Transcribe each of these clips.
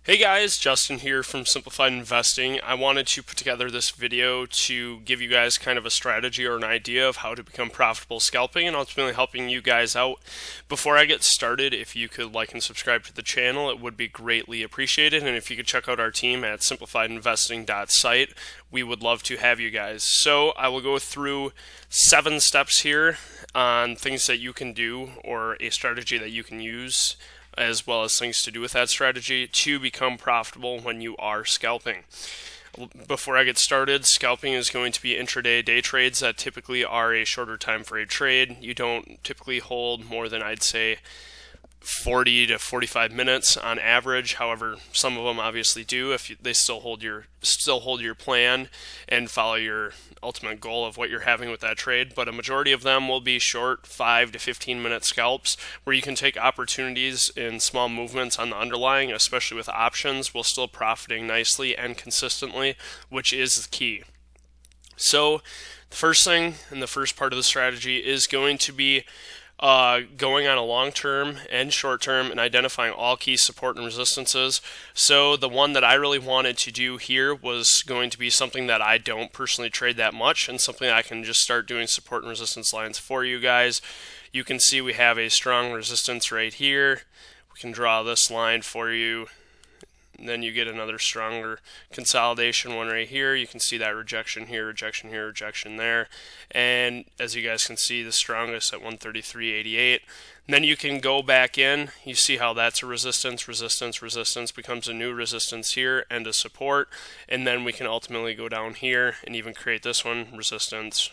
Hey guys, Justin here from Simplified Investing. I wanted to put together this video to give you guys kind of a strategy or an idea of how to become profitable scalping and ultimately helping you guys out. Before I get started, if you could like and subscribe to the channel, it would be greatly appreciated. And if you could check out our team at simplifiedinvesting.site, we would love to have you guys. So I will go through 7 steps here on things that you can do or a strategy that you can use, as well as things to do with that strategy to become profitable when you are scalping. Before I get started, scalping is going to be intraday day trades that typically are a shorter time frame trade. You don't typically hold more than, I'd say, 40 to 45 minutes on average. However, some of them obviously do if they still hold your plan and follow your ultimate goal of what you're having with that trade. But a majority of them will be short 5 to 15 minute scalps where you can take opportunities in small movements on the underlying, especially with options, while still profiting nicely and consistently, which is the key. So the first thing and the first part of the strategy is going to be going on a long-term and short-term and identifying all key support and resistances. So the one that I really wanted to do here was going to be something that I don't personally trade that much and something I can just start doing support and resistance lines for you guys. You can see we have a strong resistance right here. We can draw this line for you. And then you get another stronger consolidation one right here. You can see that rejection here, rejection there. And as you guys can see, the strongest at 133.88. And then you can go back in. You see how that's a resistance becomes a new resistance here and a support. And then we can ultimately go down here and even create this one, resistance,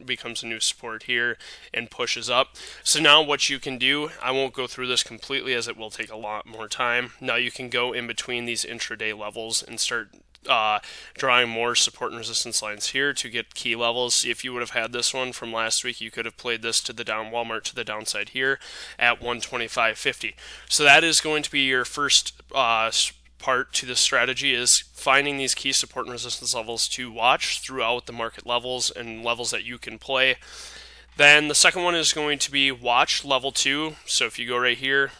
becomes a new support here and pushes up. So now what you can do, I won't go through this completely as it will take a lot more time. Now you can go in between these intraday levels and start drawing more support and resistance lines here to get key levels. See, if you would have had this one from last week, you could have played this to the Walmart to the downside here at 125.50. So that is going to be your first part to this strategy, is finding these key support and resistance levels to watch throughout the market levels and levels that you can play. Then the second one is going to be watch level 2. So if you go right here,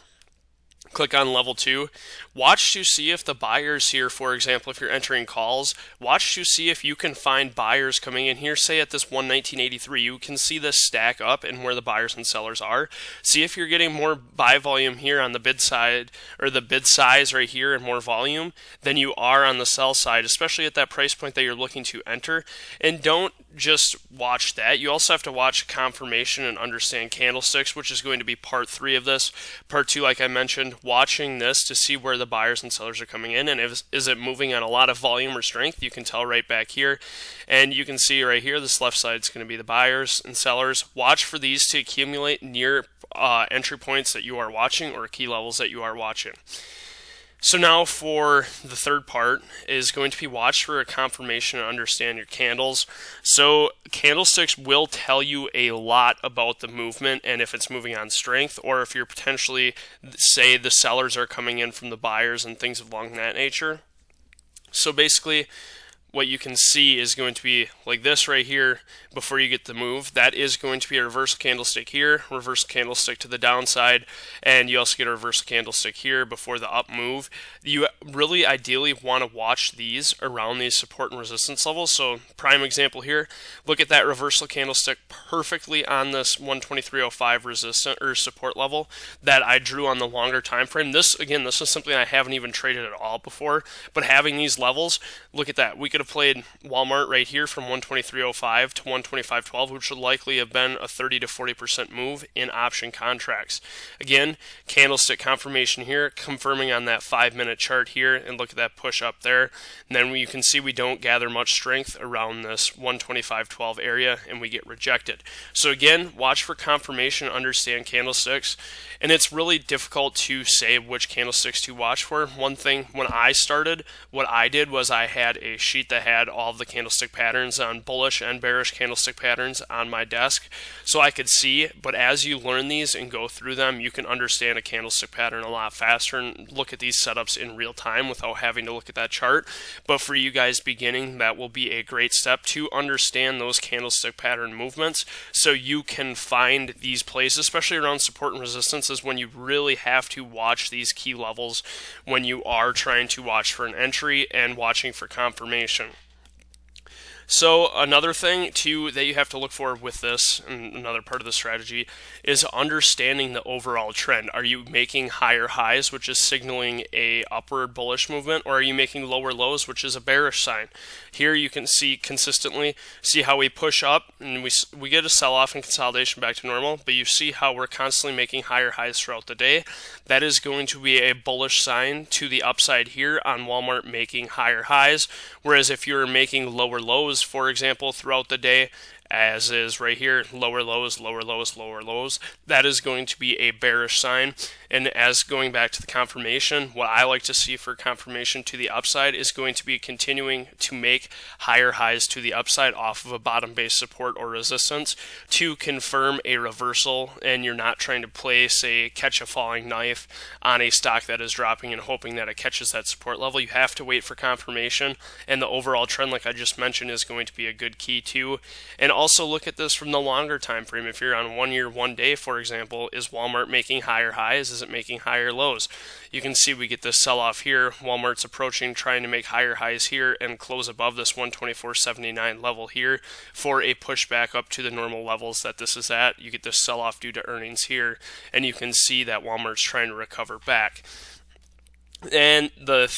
click on level 2, watch to see if the buyers here, for example, if you're entering calls, watch to see if you can find buyers coming in here. Say at this 119.83, you can see this stack up and where the buyers and sellers are. See if you're getting more buy volume here on the bid side, or the bid size right here, and more volume than you are on the sell side, especially at that price point that you're looking to enter. And don't just watch that. You also have to watch confirmation and understand candlesticks, which is going to be part 3 of this. Part 2, like I mentioned, watching this to see where the buyers and sellers are coming in, and is it moving on a lot of volume or strength. You can tell right back here, and you can see right here this left side is going to be the buyers and sellers. Watch for these to accumulate near entry points that you are watching or key levels that you are watching. So now for the third part is going to be watch for a confirmation and understand your candles. So candlesticks will tell you a lot about the movement and if it's moving on strength, or if you're potentially, say, the sellers are coming in from the buyers and things along that nature. So basically, what you can see is going to be like this right here before you get the move. That is going to be a reversal candlestick here, reversal candlestick to the downside, and you also get a reversal candlestick here before the up move. You really ideally want to watch these around these support and resistance levels. So prime example here, look at that reversal candlestick perfectly on this 123.05 resistance or support level that I drew on the longer time frame. This is something I haven't even traded at all before, but having these levels, look at that. We could have played Walmart right here from 123.05 to 125.12, which would likely have been a 30 to 40% move in option contracts. Again, candlestick confirmation here, confirming on that 5-minute chart here, and look at that push up there. And then you can see we don't gather much strength around this 125.12 area, and we get rejected. So again, watch for confirmation, understand candlesticks, and it's really difficult to say which candlesticks to watch for. One thing, when I started, what I did was I had a sheet sheet that had all of the candlestick patterns on bullish and bearish candlestick patterns on my desk so I could see. But as you learn these and go through them, you can understand a candlestick pattern a lot faster and look at these setups in real time without having to look at that chart. But for you guys beginning, that will be a great step to understand those candlestick pattern movements so you can find these plays, especially around support and resistance, is when you really have to watch these key levels when you are trying to watch for an entry and watching for confirmation. So another thing too that you have to look for with this, and another part of the strategy, is understanding the overall trend. Are you making higher highs, which is signaling a upward bullish movement, or are you making lower lows, which is a bearish sign? Here you can see consistently, see how we push up and we get a sell-off and consolidation back to normal, but you see how we're constantly making higher highs throughout the day. That is going to be a bullish sign to the upside here on Walmart making higher highs, whereas if you're making lower lows, for example, throughout the day, as is right here, lower lows, lower lows, lower lows, that is going to be a bearish sign. And as going back to the confirmation, what I like to see for confirmation to the upside is going to be continuing to make higher highs to the upside off of a bottom-based support or resistance to confirm a reversal, and you're not trying to place a catch a falling knife on a stock that is dropping and hoping that it catches that support level. You have to wait for confirmation, and the overall trend, like I just mentioned, is going to be a good key too. And also look at this from the longer time frame. If you're on 1 year, 1 day, for example, is Walmart making higher highs? Is it making higher lows? You can see we get this sell-off here. Walmart's approaching, trying to make higher highs here and close above this 124.79 level here for a pushback up to the normal levels that this is at. You get this sell-off due to earnings here, and you can see that Walmart's trying to recover back. And the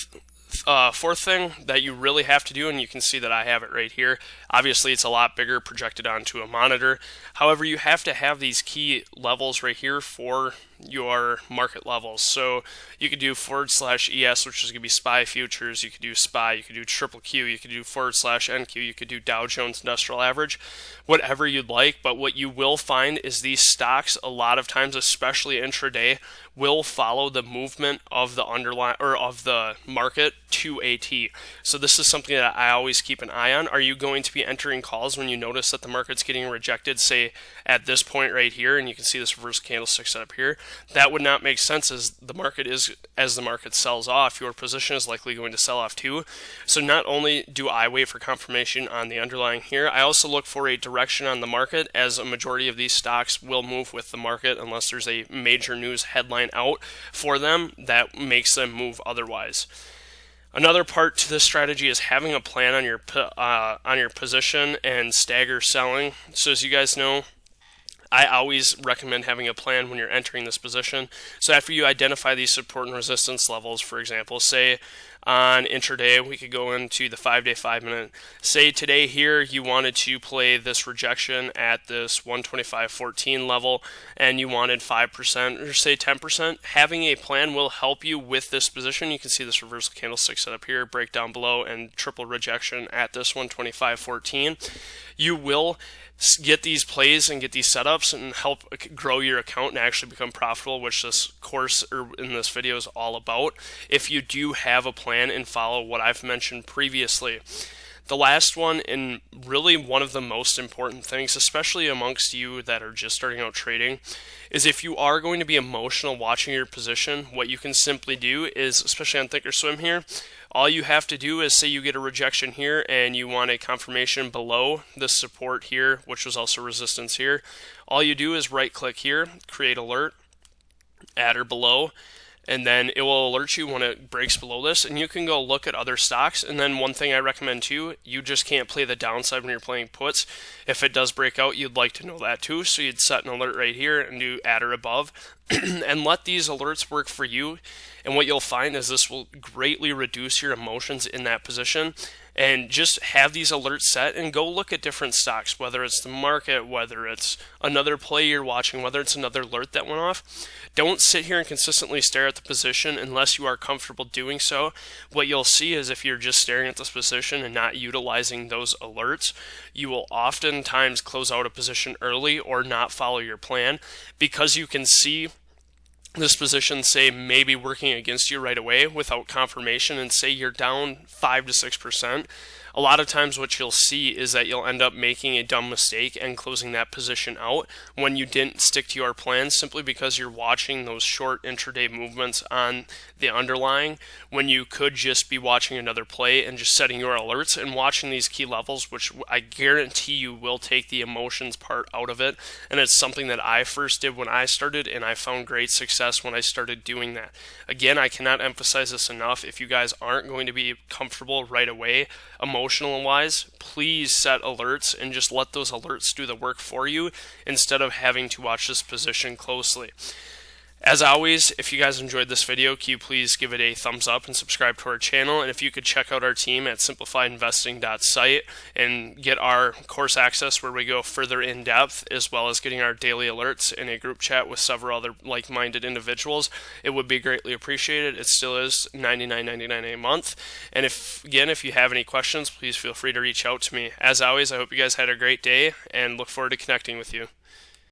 fourth thing that you really have to do, and you can see that I have it right here, obviously it's a lot bigger projected onto a monitor. However, you have to have these key levels right here for your market levels. So you could do /ES, which is going to be SPY futures. You could do SPY, you could do triple Q, you could do /NQ, you could do Dow Jones Industrial Average, whatever you'd like. But what you will find is these stocks, a lot of times, especially intraday, will follow the movement of the underlying or of the market to a T. So this is something that I always keep an eye on. Are you going to be entering calls when you notice that the market's getting rejected, say at this point right here, and you can see this reverse candlestick set up here? That would not make sense, as the market sells off, your position is likely going to sell off too. So not only do I wait for confirmation on the underlying here, I also look for a direction on the market, as a majority of these stocks will move with the market unless there's a major news headline out for them that makes them move otherwise. Another part to this strategy is having a plan on your position and stagger selling. So as you guys know, I always recommend having a plan when you're entering this position. So after you identify these support and resistance levels, for example, say on intraday, we could go into the 5-day, 5-minute. Say today here you wanted to play this rejection at this 125.14 level and you wanted 5% or say 10%. Having a plan will help you with this position. You can see this reversal candlestick set up here, break down below, and triple rejection at this 125.14. You will get these plays and get these setups and help grow your account and actually become profitable, which this course or in this video is all about, if you do have a plan and follow what I've mentioned previously. The last one, and really one of the most important things, especially amongst you that are just starting out trading, is if you are going to be emotional watching your position, what you can simply do is, especially on Thinkorswim here, all you have to do is say you get a rejection here and you want a confirmation below the support here, which was also resistance here. All you do is right click here, create alert, at or below, and then it will alert you when it breaks below this, and you can go look at other stocks. And then one thing I recommend too, you just can't play the downside when you're playing puts. If it does break out, you'd like to know that too, so you'd set an alert right here and do at or above and let these alerts work for you. And what you'll find is this will greatly reduce your emotions in that position. And just have these alerts set and go look at different stocks, whether it's the market, whether it's another play you're watching, whether it's another alert that went off. Don't sit here and consistently stare at the position unless you are comfortable doing so. What you'll see is if you're just staring at this position and not utilizing those alerts, you will oftentimes close out a position early or not follow your plan, because you can see this position, say, maybe working against you right away without confirmation, and say you're down 5 to 6%. a lot of times what you'll see is that you'll end up making a dumb mistake and closing that position out when you didn't stick to your plan, simply because you're watching those short intraday movements on the underlying when you could just be watching another play and just setting your alerts and watching these key levels, which I guarantee you will take the emotions part out of it. And it's something that I first did when I started, and I found great success when I started doing that. Again, I cannot emphasize this enough. If you guys aren't going to be comfortable right away, emotional wise, please set alerts and just let those alerts do the work for you instead of having to watch this position closely. As always, if you guys enjoyed this video, can you please give it a thumbs up and subscribe to our channel? And if you could check out our team at simplifiedinvesting.site and get our course access where we go further in depth, as well as getting our daily alerts in a group chat with several other like-minded individuals, it would be greatly appreciated. It still is $99.99 a month. And if you have any questions, please feel free to reach out to me. As always, I hope you guys had a great day and look forward to connecting with you.